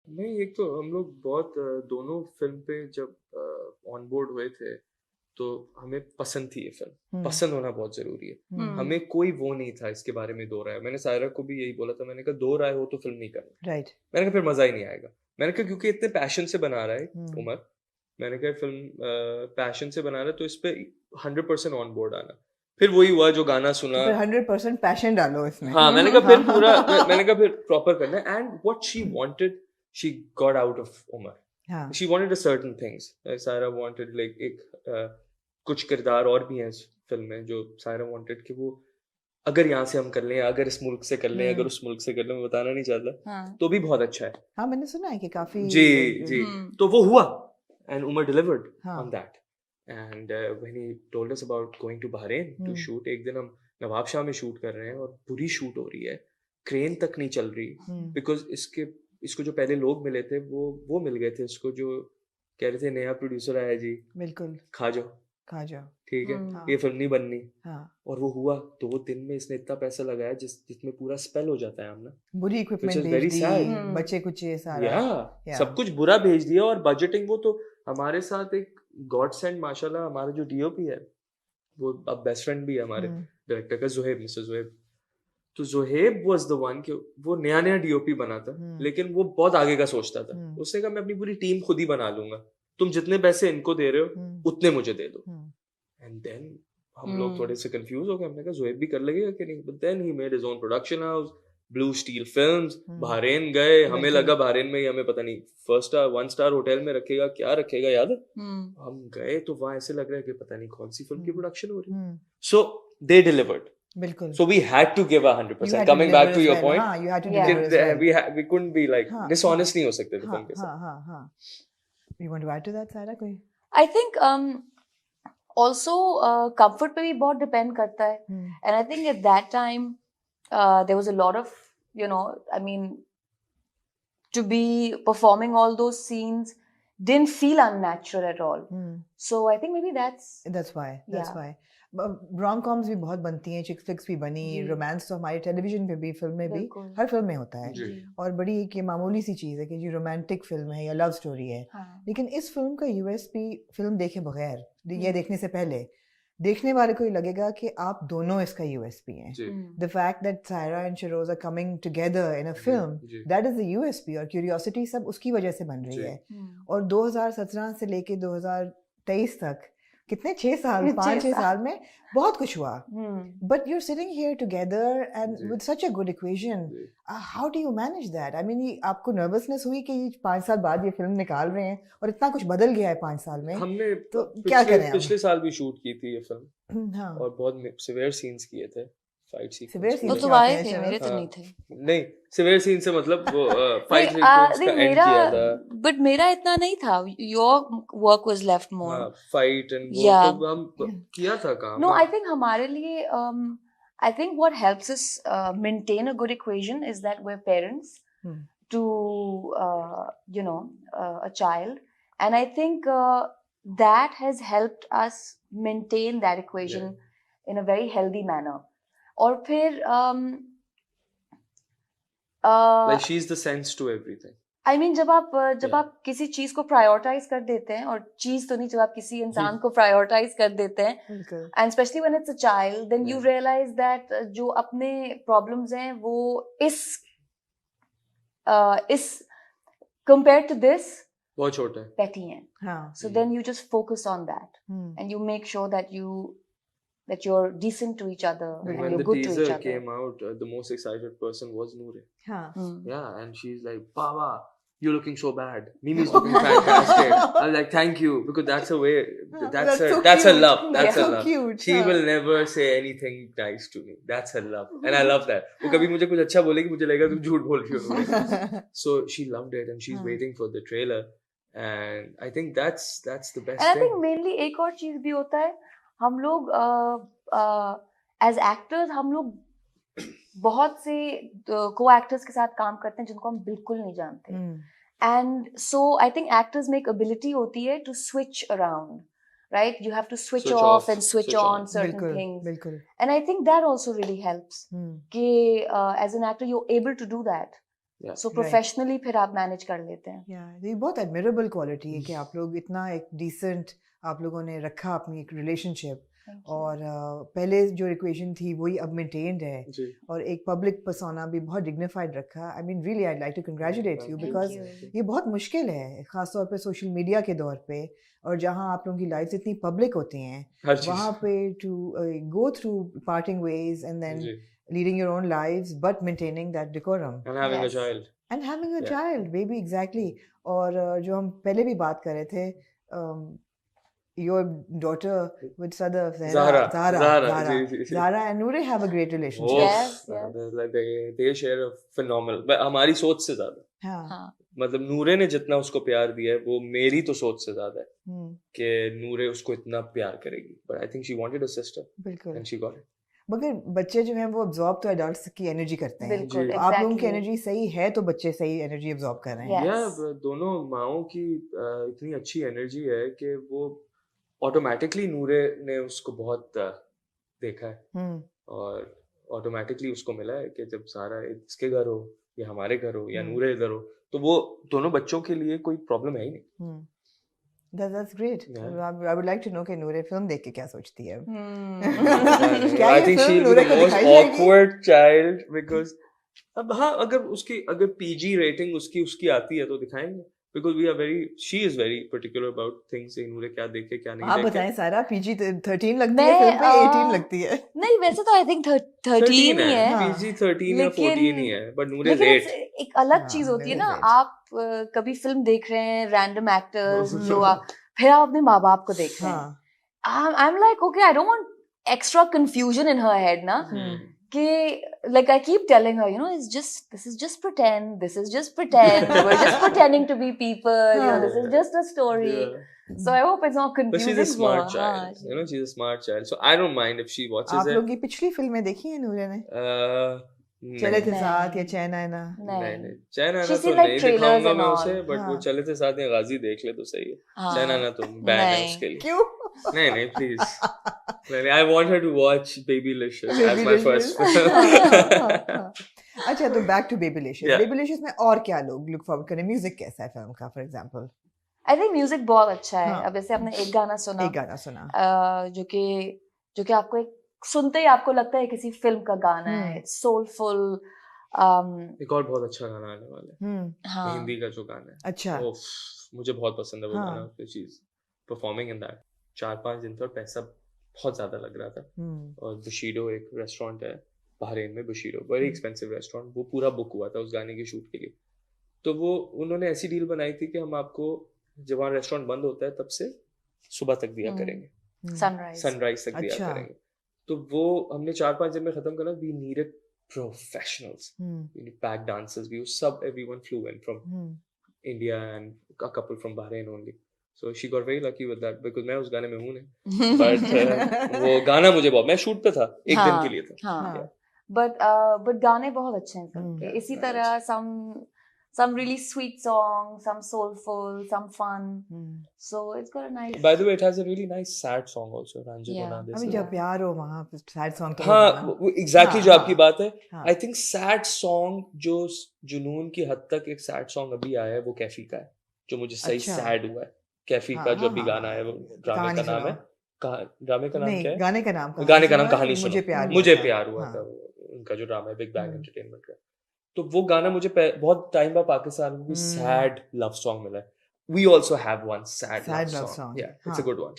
नहीं, एक तो हम लोग बहुत दोनों फिल्म पे जब ऑन बोर्ड हुए थे तो हमें पसंद थी ये फिल्म। पसंद होना बहुत जरूरी है। हमें कोई वो नहीं था इसके बारे में दो राय। मैंने सायरा को भी यही बोला था, मैंने कहा दो राय हो तो फिल्म नहीं करनी। राइट। मैंने कहा फिर मजा ही नहीं आएगा। मैंने कहा क्योंकि इतने पैशन से बना रहा है उमर, मैंने कहा फिल्म पैशन से बना रहा है तो इस पे 100% ऑन बोर्ड आना। फिर वही हुआ जो गाना तो सुना। फिर 100% पैशन डालो इसमें। हाँ, मैंने कहा फिर पूरा मैंने कहा फिर प्रॉपर करना है। And what she wanted she got out of Umar. हाँ she wanted a certain things. Saira wanted like एक कुछ किरदार और भी हैं इस फिल्म में जो सायरा वांटेड कि वो अगर यहाँ से हम कर लें, अगर इस मुल्क से कर लें, अगर उस मुल्क से कर लें, मैं बताना नहीं चाहता, तो भी बहुत अच्छा है। हाँ मैंने सुना है कि काफी जी जी। तो वो हुआ एंड उमर डिलीवर्ड हाँ। On that. And when he told us about going to Bahrain to shoot, एक दिन हम नवाब शाह में शूट कर रहे हैं और बुरी शूट हो रही है, क्रेन तक नहीं चल रही बिकॉज इसको जो पहले लोग मिले थे वो मिल गए थे इसको, जो कह रहे थे नया प्रोड्यूसर आया जी, बिल्कुल खा जाओ, खा जाओ। ठीक है, हाँ ये फिल्म नहीं बननी। हाँ। और वो हुआ 2 दिन में इसने इतना पैसा लगाया जिसमें पूरा स्पेल हो जाता है हमने, बुरी विच इक्विपमेंट इज भेज वेरी दी, सैड। बच्चे कुछ ये सारा। या या सब कुछ बुरा भेज दिया और बजटिंग, वो तो हमारे साथ एक गॉड सेंड माशाल्लाह हमारा जो डीओपी है वो अब बेस्ट फ्रेंड भी है हमारे डायरेक्टर का, जुहेब, मिस्टर जुहेब। तो जुहेब वाज द वन कि वो नया नया डीओपी बना था लेकिन वो बहुत आगे का सोचता था। उसने कहा मैं अपनी पूरी टीम खुद ही बना लूंगा, तुम जितने पैसे इनको दे रहे हो उतने मुझे दे दो। एंड देन हम लोग थोड़े से कंफ्यूज हो गए, हमने कहा जुहेब भी कर लगेगा कि नहीं, but then he made his own production house, blue steel films. Bahrain गए, हमें लगा बहरीन में ही हमें पता नहीं 1 स्टार होटल में रखेगा, क्या रखेगा याद है। हम गए तो वहां ऐसे लग रहा है कि पता नहीं कौन सी फिल्म की प्रोडक्शन हो रही है। सो दे डिलीवर्ड, बिल्कुल। so we had to give 100%. Coming back to your point, हाँ, you had to deliver as well. we couldn't be like dishonest नहीं हो सकते थे हाँ फिल्म के साथ। हाँ हाँ। You want to add to that, Sarah? कोई? I think also comfort पे भी बहुत depend करता है, and I think at that time there was a lot of, I mean, to be performing all those scenes didn't feel unnatural at all. So I think maybe that's why rom coms भी बहुत बनती हैं, चिक flix भी बनी, romance तो हमारे television पे भी, फिल्म में भी, हर फिल्म में होता है। और बड़ी एक मामूली सी चीज़ है कि जी रोमांटिक फिल्म है या लव स्टोरी है। लेकिन इस फिल्म का यूएसपी फिल्म देखे बगैर या देखने से पहले देखने वाले को ही लगेगा कि आप दोनों इसका यूएसपी हैं। The fact that Saira and Shiroz are coming together in a film, that is the USP. और क्यूरियोसिटी सब उसकी वजह से बन रही है। और 2017 से लेके 2023 तक कितने 5-6 साल में बहुत कुछ हुआ। But you are sitting here together and with such a good equation. How do you manage that? I mean आपको नर्वसनेस हुई कि 5 साल बाद ये फिल्म निकाल रहे हैं और इतना कुछ बदल गया है 5 साल में? हमने तो क्या करें? पिछले साल भी शूट की थी ये फिल्म। हाँ। और बहुत सिवियर सीन्स किए थे, फाइट सीक्वेंस। सीक्वेंस। तो आए थे, मेरे तो नहीं थे। नहीं, सिवियर सीन से मतलब वो फाइट सीक्वेंस का एंड किया था। बट मेरा इतना नहीं था। Your work was left more. हां, फाइट एंड वो तो हम किया था काम। नो, आई थिंक हमारे लिए I think what helps us maintain a good equation is that we're parents to a child, and I think that has helped us maintain that equation in a very healthy manner. और फिर like she is the sense to everything. I mean, जब आप किसी चीज को prioritise कर देते हैं, और चीज तो नहीं, जब आप किसी इंसान को प्रायोरिटाइज कर देते हैं, and especially when it's a child, then you realize that जो अपने प्रॉब्लम्स हैं वो इस कंपेयर टू दिस बहुत छोटा है, पेटी हैं. So then you just focus on that, and you make sure that you're decent to each other, and when you're the good to each teaser other. came out, the most excited person was Noor. Yeah, and she's like, Baba, you're looking so bad. Mimi's looking fantastic. I'm like, thank you, because that's a way. That's a love. That's a love. Cute. She will never say anything nice to me. That's her love, and I love that. वो कभी मुझे कुछ अच्छा बोलेगी, मुझे लगेगा तुम झूठ बोल रही हो। So she loved it, and she's waiting for the trailer, and I think that's the best thing. And I think mainly एक और चीज भी होता है, हम लोग as actors हम लोग बहुत से co-actors के साथ काम करते हैं जिनको हम बिल्कुल नहीं जानते, and so I think actors में एक ability होती है to switch around, right? You have to switch off and switch on certain things, and I think that also really helps कि as an actor you're able to do that, so professionally फिर आप manage कर लेते हैं। ये बहुत admirable quality है कि आप लोग इतना एक डिसेंट आप लोगों ने रखा अपनी एक रिलेशनशिप, और पहले जो इक्वेशन थी वही अब मेंटेन्ड है, और एक पब्लिक पर्सोना भी बहुत डिग्निफाइड रखा। I mean really I like to congratulate you, because ये बहुत मुश्किल है खासतौर पे सोशल मीडिया के दौर पे, और जहाँ आप लोगों की लाइफ इतनी पब्लिक होती हैं वहाँ पे to go through parting ways and then leading your own lives but maintaining that decorum and having a child baby, exactly. और जो हम पहले भी बात कर रहे थे, your daughter with Sadaf, Zahra and Noor have a great relationship. Yes. They share a phenomenal, हमारी सोच से ज्यादा। हाँ। मतलब नूरे ने जितना उसको प्यार दिया है वो मेरी तो सोच से ज्यादा है कि नूरे उसको इतना प्यार करेगी, but I think she wanted a sister, बिल्कुल, and she got it. मगर बच्चे जो हैं वो अब्जॉर्ब तो एडल्ट्स की एनर्जी करते हैं, तो आप लोगों की एनर्जी सही है तो बच्चे सही एनर्जी अब्जॉर्ब कर रहे हैं। या दोनों माओं की इतनी अच्छी एनर्जी है कि वो ऑटोमेटिकली नूरे ने उसको बहुत देखा है और ऑटोमेटिकली उसको मिला है कि जब सारा इसके घर हो या हमारे घर हो या नूरे घर हो तो वो दोनों बच्चों के लिए कोई प्रॉब्लम है ही नहीं। That's great. Yeah. I would like to know कि नूरे फिल्म देख के क्या सोचती है। I think she'll be the most awkward child because अब हाँ अगर PG rating उसकी आती है तो दिखाएंगे, because she is very particular about things, नूरे क्या देखे क्या नहीं देखे। आप बताएं सारा, PG 13 लगती है फिल्म पे, 18 लगती है। नहीं वैसे तो I think 13 ही है, PG 13 या 14 ही है, but नूरे 8। एक अलग चीज होती है ना, आप कभी फिल्म देख रहे हैं रैंडम एक्टर्स जो फिर आप अपने माँ बाप को देख रहे हैं, I am like okay I don't want extra confusion in her head ना, कि like I keep telling her, you know, this is just pretend, we're just pretending to be people, you know, this is just a story. So I hope it's not confusing. But she's a smart child, you know, she's a smart child, so I don't mind if she watches it. आप लोगों की पिछली फिल्में देखी हैं नूरे ने? चले थे साथ या चैन आना? नहीं चैन आना तो नहीं दिखाऊंगा मैं उसे, बट वो चले थे साथ या गाजी देख ले तो सही है। चैन आना तो बैन है उसके लिए। क्यों? नहीं please, I want her to watch Babylicious as my first film. अच्छा तो बैक टू Babylicious. Babylicious में और क्या लोग लुक फॉरवर्ड करें? म्यूजिक कैसा है फिल्म का for example? I think music बहुत अच्छा है। अब जैसे आपने एक गाना सुना जो कि आपको एक सुनते ही आपको लगता है किसी फिल्म का गाना है, सोलफुल। एक और बहुत अच्छा गाना आने वाला है हिंदी का जो गाना है, अच्छा मुझे बहुत पसंद है वो गाना। उसकी चीज परफॉर्मिंग इन दैट 4-5 दिन पर पैसा बहुत ज्यादा लग रहा था, और बुशीरो एक रेस्टोरेंट है बहरीन में, बुशीरो बड़ी एक्सपेंसिव रेस्टोरेंट, वो पूरा बुक हुआ था उस गाने के शूट के लिए। तो वो उन्होंने ऐसी डील बनाई थी कि हम आपको जब वहाँ रेस्टोरेंट बंद होता है तब से सुबह तक दिया करेंगे, सनराइज तक दिया करेंगे। तो वो हमने 4-5 दिन में खत्म करा। We needed professionals, we need back dancers, we सब everyone flew in from India and a couple from Bahrain only. So she got very lucky with that because मैं उस गाने में हूँ नहीं, but वो गाना मुझे बहुत, मैं शूट पे था एक दिन के लिए था। But गाने बहुत अच्छे हैं। इसी तरह some really sweet songs, some soulful, some fun. So it's got a nice. By the way, it has a really nice sad song also. Ranjit Guna this. अभी जब प्यार हो वहाँ sad song तो हाँ exactly जो आपकी बात है। I think sad song जो जुनून की हद तक एक sad song अभी आया है वो कैफी का है, जो मुझे सही sad हुआ है। कैफी का जो अभी गाना है वो ड्रामे का नाम है, ड्रामे का नाम क्या है? गाने का नाम कहानी सुनो, मुझे प्यार हुआ था उनका जो ड्रामा है बिग बैंग एंटरटेनमेंट का। तो वो गाना मुझे बहुत टाइम बाद पाकिस्तान में सैड लव सॉन्ग मिला है। We also have one sad love song. Yeah, it's a good one.